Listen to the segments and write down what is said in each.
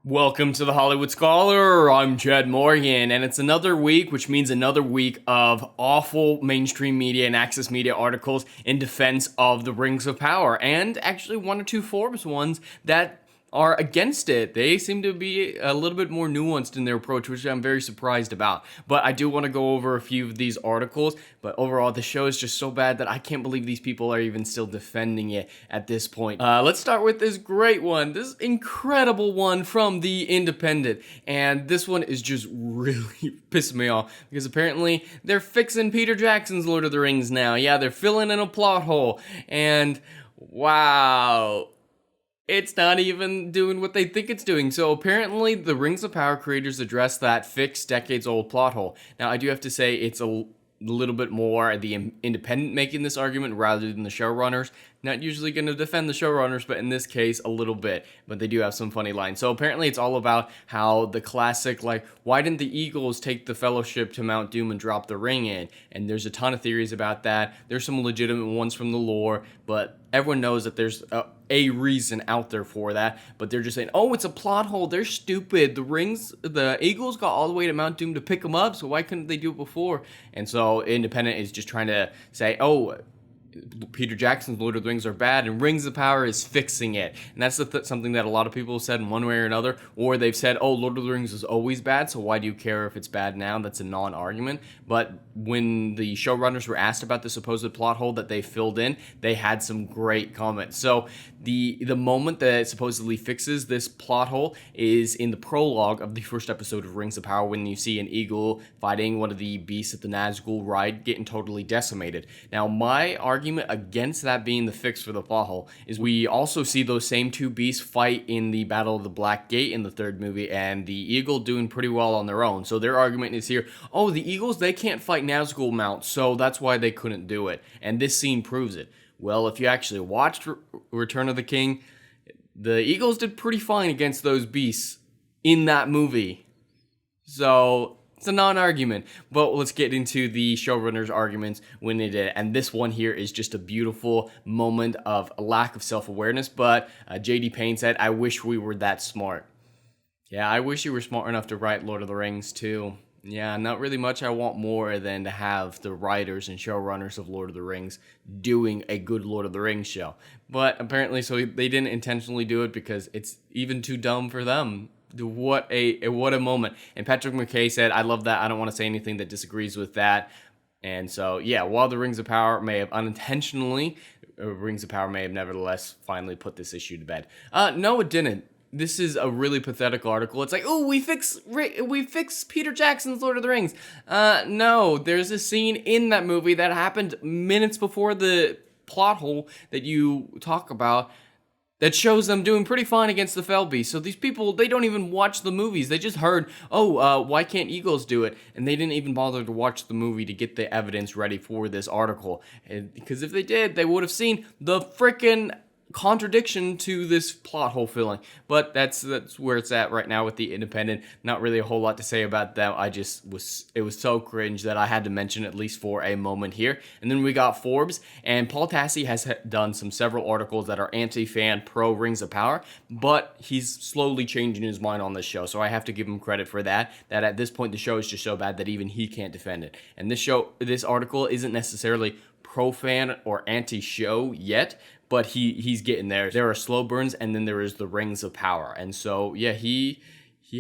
Welcome to the Hollywood Scholar. I'm Jed Morgan, and it's another week, which means another week of awful mainstream media and access media articles in defense of the Rings of Power, and actually one or two Forbes ones that are against it. They seem to be a little bit more nuanced in their approach, which I'm very surprised about. But I do want to go over a few of these articles, but overall the show is just so bad that I can't believe these people are even still defending it at this point. Let's start with this great one, this incredible one from The Independent, and this one is just really pissing me off because apparently they're fixing Peter Jackson's Lord of the Rings now. Yeah, they're filling in a plot hole, and wow, it's not even doing what they think it's doing. So apparently the Rings of Power creators address that fixed decades-old plot hole. Now, I do have to say it's a little bit more the Independent making this argument rather than the showrunners. Not usually going to defend the showrunners, but in this case, a little bit. But they do have some funny lines. So apparently it's all about how the classic, why didn't the Eagles take the Fellowship to Mount Doom and drop the ring in? And there's a ton of theories about that. There's some legitimate ones from the lore, but everyone knows that there's a reason out there for that. But they're just saying, oh, it's a plot hole. They're stupid. The Eagles got all the way to Mount Doom to pick them up, so why couldn't they do it before? And so Independent is just trying to say, oh, Peter Jackson's Lord of the Rings are bad, and Rings of Power is fixing it. And that's something that a lot of people have said in one way or another, or they've said, oh, Lord of the Rings is always bad, so why do you care if it's bad now? That's a non-argument. But when the showrunners were asked about the supposed plot hole that they filled in, they had some great comments. So the moment that it supposedly fixes this plot hole is in the prologue of the first episode of Rings of Power, when you see an eagle fighting one of the beasts at the Nazgul ride getting totally decimated. Now, my argument against that being the fix for the plot hole is we also see those same two beasts fight in the Battle of the Black Gate in the third movie, and the eagle doing pretty well on their own. So their argument is here, oh, the eagles, they can't fight Nazgul mounts, so that's why they couldn't do it. And this scene proves it. Well, if you actually watched Return of the King, the eagles did pretty fine against those beasts in that movie. So it's a non-argument, but let's get into the showrunners' arguments when they did it. And this one here is just a beautiful moment of a lack of self-awareness, but J.D. Payne said, I wish we were that smart. Yeah, I wish you were smart enough to write Lord of the Rings too. Yeah, not really much I want more than to have the writers and showrunners of Lord of the Rings doing a good Lord of the Rings show. But apparently, so they didn't intentionally do it because it's even too dumb for them. What a moment. And Patrick McKay said, I love that. I don't want to say anything that disagrees with that. And so, yeah, while the Rings of Power may have unintentionally, Rings of Power may have nevertheless finally put this issue to bed. No, it didn't. This is a really pathetic article. It's like, oh, we fix Peter Jackson's Lord of the Rings. No, there's a scene in that movie that happened minutes before the plot hole that you talk about that shows them doing pretty fine against the Fell Beast. So these people, they don't even watch the movies. They just heard, why can't eagles do it? And they didn't even bother to watch the movie to get the evidence ready for this article. Because if they did, they would have seen the frickin' contradiction to this plot hole filling. But that's where it's at right now with the Independent. Not really a whole lot to say about them. It was so cringe that I had to mention at least for a moment here. And then we got Forbes, and Paul Tassi has done several articles that are anti-fan, pro Rings of Power, but he's slowly changing his mind on this show, so I have to give him credit for that at this point the show is just so bad that even he can't defend it. And this article isn't necessarily pro-fan or anti-show yet, but he's getting there. There are slow burns, and then there is the Rings of Power. And so, yeah, he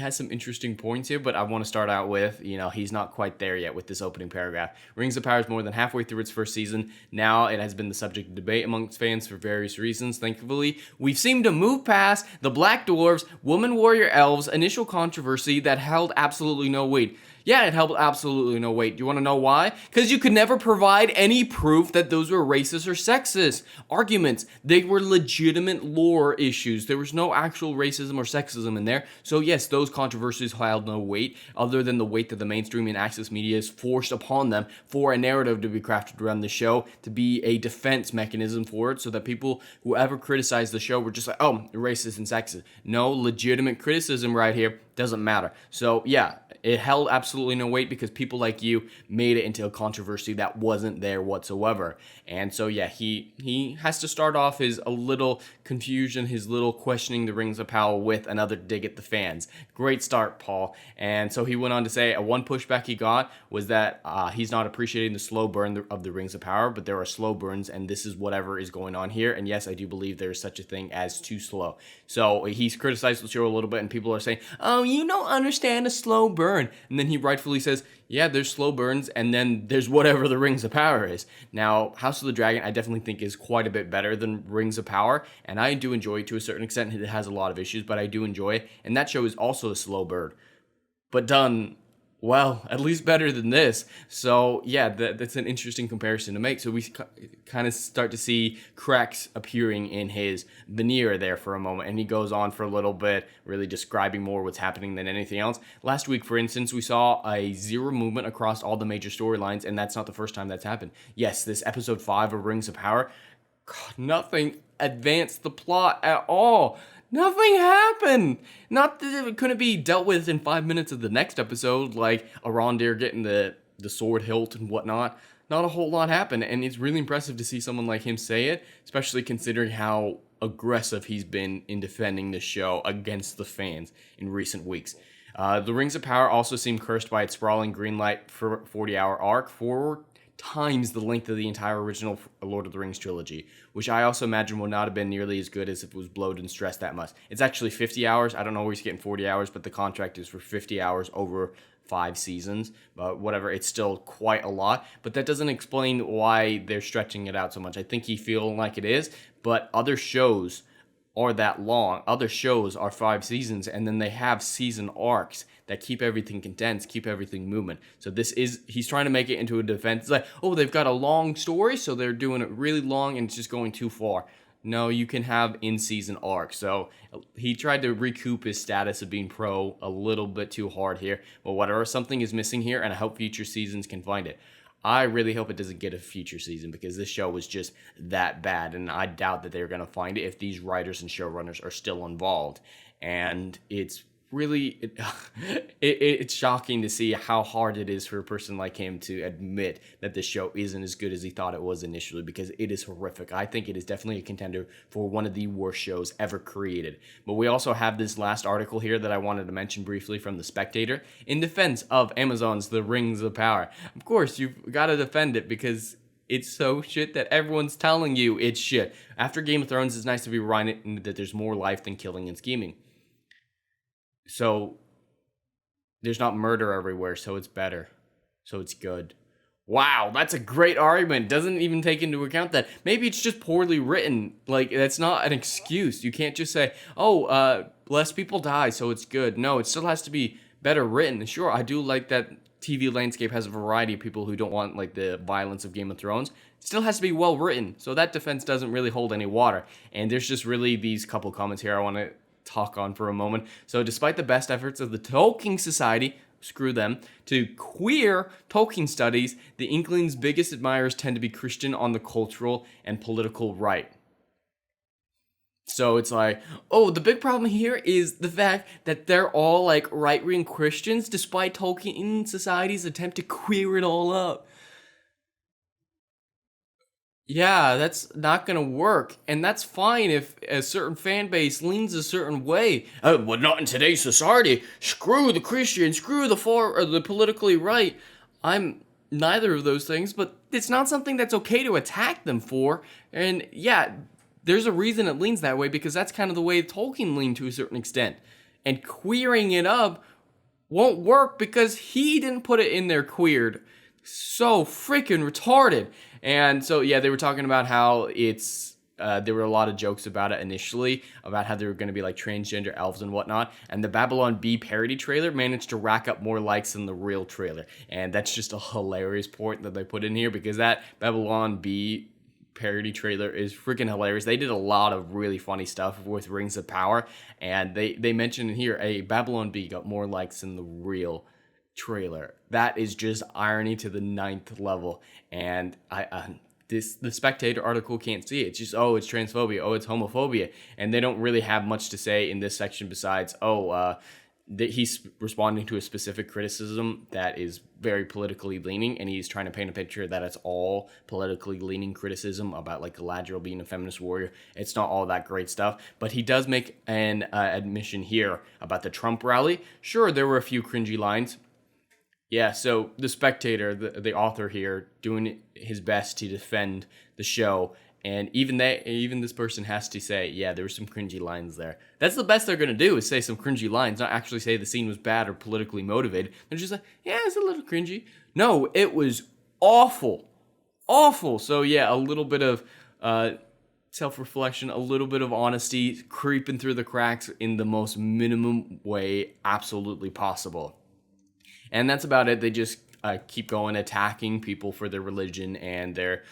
has some interesting points here, but I want to start out with, he's not quite there yet with this opening paragraph. Rings of Power is more than halfway through its first season. Now it has been the subject of debate amongst fans for various reasons. Thankfully, we've seemed to move past the Black Dwarves, Woman Warrior Elves initial controversy that held absolutely no weight. Yeah, it held absolutely no weight. Do you want to know why? Because you could never provide any proof that those were racist or sexist arguments. They were legitimate lore issues. There was no actual racism or sexism in there. So yes, those controversies held no weight, other than the weight that the mainstream and access media is forced upon them for a narrative to be crafted around the show, to be a defense mechanism for it, so that people who ever criticized the show were just like, oh, racist and sexist. No, legitimate criticism right here. doesn't matter. So yeah, it held absolutely no weight because people like you made it into a controversy that wasn't there whatsoever. And so yeah, he has to start off his a little confusion, his little questioning the rings of power with another dig at the fans. Great start, Paul. And so he went on to say one pushback he got was that he's not appreciating the slow burn of the rings of power, but there are slow burns, and this is whatever is going on here. And yes, I do believe there is such a thing as too slow. So he's criticized the show a little bit, and people are saying, "Oh, you don't understand a slow burn." And then he rightfully says, "Yeah, there's slow burns, and then there's whatever the Rings of Power is." Now, House of the Dragon, I definitely think is quite a bit better than Rings of Power, and I do enjoy it to a certain extent. It has a lot of issues, but I do enjoy it. And that show is also a slow burn, but done well, at least better than this. So yeah, that's an interesting comparison to make. So we kind of start to see cracks appearing in his veneer there for a moment, and he goes on for a little bit, really describing more what's happening than anything else. Last week, for instance, we saw a zero movement across all the major storylines, and that's not the first time that's happened. Yes, this episode 5 of Rings of Power, God, nothing advanced the plot at all. Nothing happened. Not that it couldn't be dealt with in 5 minutes of the next episode, like Arondir getting the sword hilt and whatnot. Not a whole lot happened, and it's really impressive to see someone like him say it, especially considering how aggressive he's been in defending the show against the fans in recent weeks. The Rings of Power also seem cursed by its sprawling greenlight for 40-hour arc, 4 times the length of the entire original Lord of the Rings trilogy, which I also imagine would not have been nearly as good as if it was bloated and stressed that much. It's actually 50 hours. I don't know where he's getting 40 hours, but the contract is for 50 hours over 5 seasons. But whatever, it's still quite a lot. But that doesn't explain why they're stretching it out so much. I think he feels like it is, but other shows are that long. Other shows are 5 seasons, and then they have season arcs that keep everything condensed, keep everything moving. So he's trying to make it into a defense. It's like, oh, they've got a long story, so they're doing it really long, and it's just going too far. No, you can have in-season arcs. So he tried to recoup his status of being pro a little bit too hard here, but whatever, something is missing here, and I hope future seasons can find it. I really hope it doesn't get a future season because this show was just that bad, and I doubt that they're going to find it if these writers and showrunners are still involved. And it's really, it's shocking to see how hard it is for a person like him to admit that this show isn't as good as he thought it was initially, because it is horrific. I think it is definitely a contender for one of the worst shows ever created. But we also have this last article here that I wanted to mention briefly from The Spectator in defense of Amazon's The Rings of Power. Of course, you've got to defend it because it's so shit that everyone's telling you it's shit. After Game of Thrones, it's nice to be reminded that there's more life than killing and scheming. So there's not murder everywhere, so it's better. So it's good. Wow, that's a great argument. Doesn't even take into account that maybe it's just poorly written. Like, that's not an excuse. You can't just say, oh, less people die, so it's good. No, it still has to be better written. Sure, I do like that TV landscape has a variety of people who don't want, like, the violence of Game of Thrones. It still has to be well written, so that defense doesn't really hold any water. And there's just really these couple comments here I want to talk on for a moment. So despite the best efforts of the Tolkien Society, screw them, to queer Tolkien studies, the Inkling's biggest admirers tend to be Christian on the cultural and political right. So it's like, oh, the big problem here is the fact that they're all like right-wing Christians despite Tolkien Society's attempt to queer it all up. Yeah, that's not going to work. And that's fine if a certain fan base leans a certain way. But not in today's society. Screw the Christians, screw the far or the politically right. I'm neither of those things, but it's not something that's okay to attack them for. And yeah, there's a reason it leans that way, because that's kind of the way Tolkien leaned to a certain extent. And queering it up won't work because he didn't put it in there queered. So freaking retarded. And so, yeah, they were talking about how it's, there were a lot of jokes about it initially, about how they were going to be like transgender elves and whatnot. And the Babylon Bee parody trailer managed to rack up more likes than the real trailer. And that's just a hilarious point that they put in here, because that Babylon Bee parody trailer is freaking hilarious. They did a lot of really funny stuff with Rings of Power. And they mentioned in here, a Babylon Bee got more likes than the real trailer. That is just irony to the 9th level. And the Spectator article can't see it. It's just, oh, it's transphobia, oh, it's homophobia, and they don't really have much to say in this section besides, he's responding to a specific criticism that is very politically leaning, and he's trying to paint a picture that it's all politically leaning criticism about like Galadriel being a feminist warrior. It's not all that great stuff, but he does make an admission here about the Trump rally. Sure, there were a few cringy lines. Yeah, so the Spectator, the author here, doing his best to defend the show, and even this person has to say, yeah, there were some cringy lines there. That's the best they're gonna do, is say some cringy lines, not actually say the scene was bad or politically motivated. They're just like, yeah, it's a little cringy. No, it was awful, awful. So yeah, a little bit of self-reflection, a little bit of honesty creeping through the cracks in the most minimum way absolutely possible. And that's about it. They just keep going attacking people for their religion and their,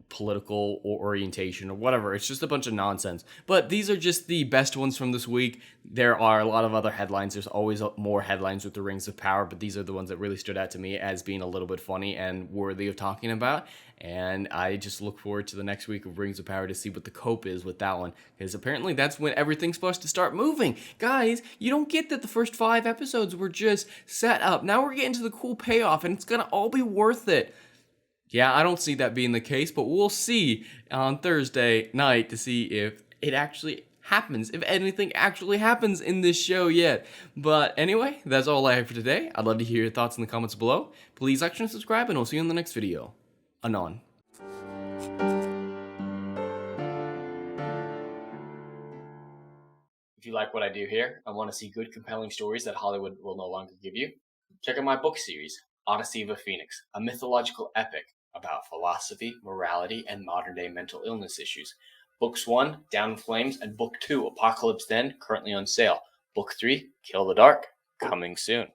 political orientation or whatever. It's just a bunch of nonsense. But these are just the best ones from this week. There are a lot of other headlines. There's always more headlines with the Rings of Power, but these are the ones that really stood out to me as being a little bit funny and worthy of talking about. And I just look forward to the next week of Rings of Power to see what the cope is with that one, because apparently that's when everything's supposed to start moving. Guys, you don't get that the first 5 episodes were just set up. Now we're getting to the cool payoff, and it's gonna all be worth it. Yeah, I don't see that being the case, but we'll see on Thursday night to see if it actually happens, if anything actually happens in this show yet. But anyway, that's all I have for today. I'd love to hear your thoughts in the comments below. Please like and subscribe, and we'll see you in the next video. Anon. If you like what I do here and want to see good, compelling stories that Hollywood will no longer give you, check out my book series, Odyssey of a Phoenix, a mythological epic about philosophy, morality, and modern-day mental illness issues. Books 1, Down in Flames, and Book 2, Apocalypse Then, currently on sale. Book 3, Kill the Dark, coming soon.